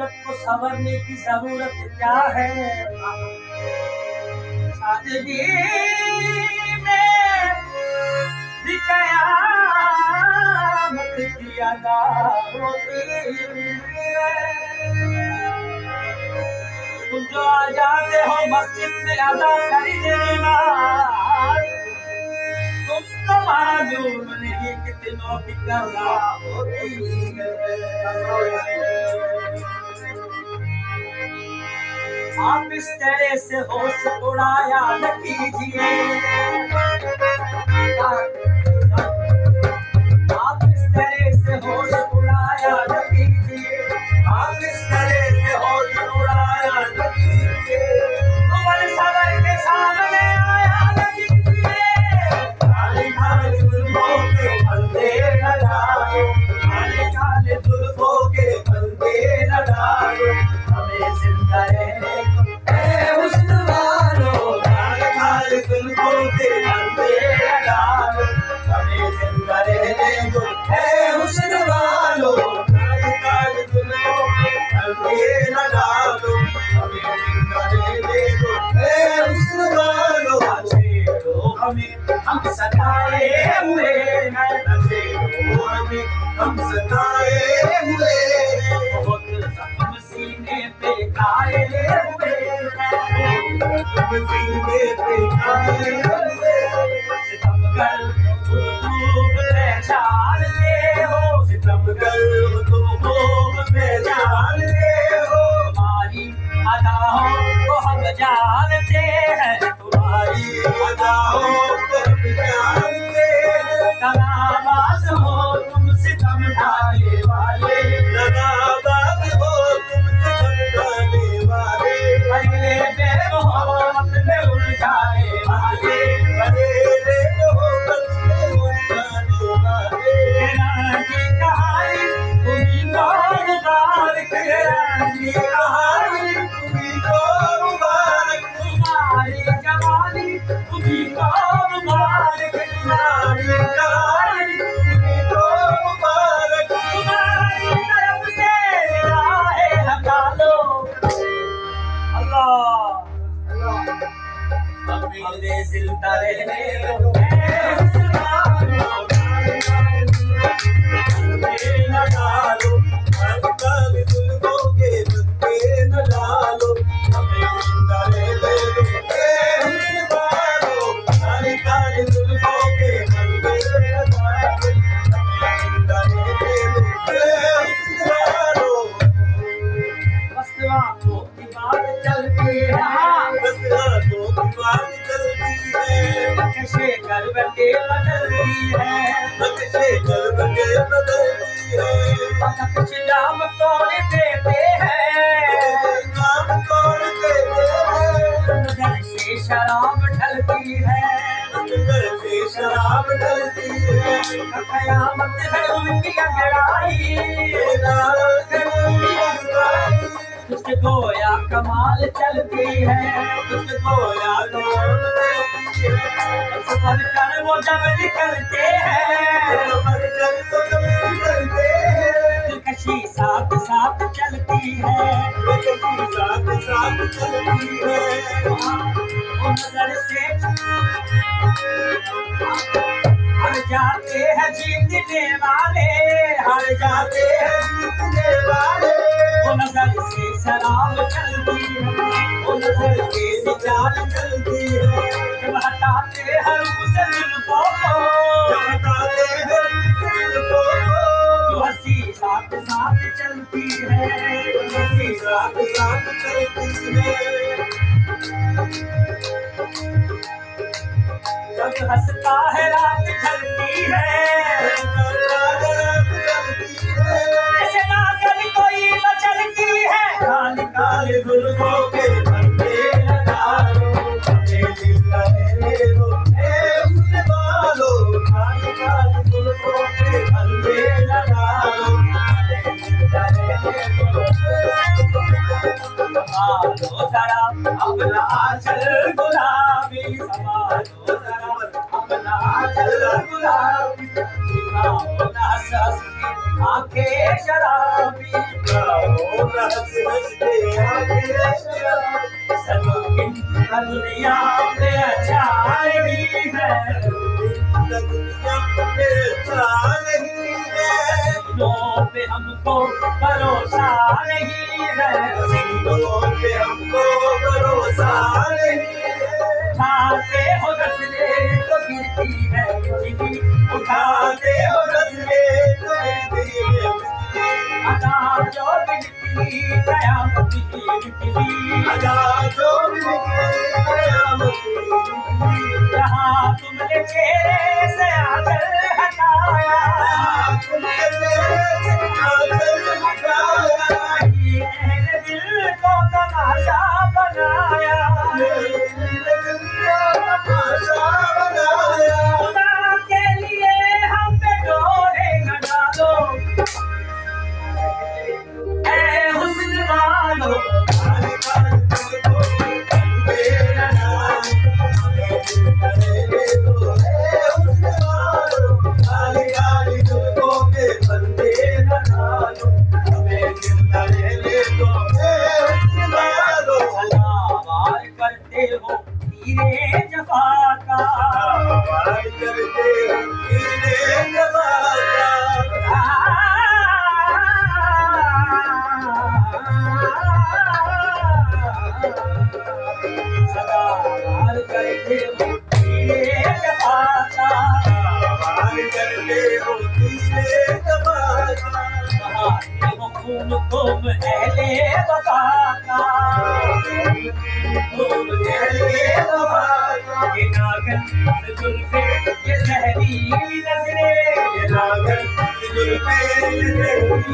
सूरत को संवरने की जरूरत क्या है? सादगी में भी कयामत की अदा होती है। तुम जो आ जाते हो मस्जिद में अदा कर देना, तुमको मालूम नहीं कितनों की कज़ा होती है। आप इस तरह से होश उड़ाया न कीजिए, आप इस तरह से होश उड़ाया न कीजिए, आप इस तरह से होश उड़ाया न कीजिए। मुगल सदर के सामने आया न कीजिए, काले काले जुल्फों के पर्दे न डालो, काले काले जुल्फों के पर्दे न डालो, हमें जिंदा रहने हुस्न वालों, काले काले जुल्फों के पर्दे न डालो, हमें जिंदा रहने दो है हुस्न वालों, काले काले जुल्फों के पर्दे न डालो, हमें जिंदा रहने दो है हुस्न वालों। छेड़ो हमें हम सताए हुए हैं, छेड़ो हमें हम सताए हुए हैं, बहुत जख्म सीने पे खाए हुए हैं, जख्म सीने पे खाए हुए हैं। सितमगर खूब पहचानते हो, सितमगर तुम खूब पहचानते हो, तुम्हारी अदाओं को हम जानते हैं, तुम्हारी अदाओं को हम जानते हैं। तनाबाज हो तुम सितम ढाने वाले, तनाबाज हो तुम सितम ढाने वाले, अरे बेमोहब्बत में उलझाने वाले, अरे बेमोहब्बत में उलझाने वाले। रानी कहानी तुम्ही को मुबारक, रानी कहानी तुम्ही को मुबारक, तुम्हारी जवानी तुम्ही को मुबारक, तुम्हारी कहानी तुम्ही को मुबारक, तुम्हारी तरफ से निगाहें हटा लो। अल्लाह हमें जिंदा रहने दो है हुस्न वालों, न डालो, काले काले जुल्फों के पर्दे न डालो, हमें जिंदा रहने दो है हुस्न वालों, काले काले जुल्फों के पर्दे न डालो, हमें जिंदा रहने दो है हुस्न वालों। बस आंखों की बात चलती है, बस आंखों की बात चलती है, नक्शे करवटे बदलती है, नक्शे करवटे बदलती है, नक्श जाम तोड़ देते हैं, जाम तोड़ देते हैं, नजर से शराब ढलती है, नजर से शराब ढलती है, कयामत है उनकी अंगड़ाई, तुझको गोया कमाल चलती है, तुझको गोया कमाल चलती है, सफर कर वो जब निकलते हैं, सफर कर तो जब निकलते हैं, दिलकशी साथ साथ चलती है, दिलकशी साथ साथ चलती है, वो नजर से हर जाते हैं जीतने वाले, हर जाते हैं जीतने वाले, वो नजर से शराब चलती है, वो नजर से जान चलती है, जब हटाते हैं उसे जुल्फों को, जब हटाते हैं उसे जुल्फों को, जो हंसी साथ साथ चलती है, जो हंसी साथ साथ चलती है, जब हंसता है रात ढलती है, ऐसे नागल कोई मचलती है, काले काले जुल्फों के पर्दे न डालो, हमें जिंदा रहने दो है हुस्न वालों, काले काले जुल्फों के पर्दे न डालो, हमें जिंदा रहने दो। संभालो जरा अपना आंचल गुलाबी, संभालो जरा अपना आंचल गुलाबी, दिखाओ ना हंस हंस के आंखें शराबी, दिखाओ ना हंस दुनिया में अच्छा नहीं है, दुनिया में अच्छा नहीं है, लोगों पे हमको भरोसा नहीं है, लोगों पे हमको भरोसा नहीं है। उठाते हो नस्ले तो गिरती है बिजली, उठाते हो नस्ले तो गिरती है बिजली, अदा जो बिजली कयामत की बिजली, अदा जो बिजली कयामत की बिजली। जहाँ तुमने चेहरे से आंचल हटाया, तुमने चेहरे से आंचल हटाया, अहले दिल को तमाशा बनाया, खुदा के लिए हम पे डोरे न डालो, ऐ हुस्न वालो, सलावार करते हो तीरे जफा का, सलावार करते हो तीरे जफा का, खून तुम अहले वफा का, तुम अहले वफा का, ये नागन से जुल्फे ये जहरीली नजरें, ये नागन से जुल्फे ये जहरीली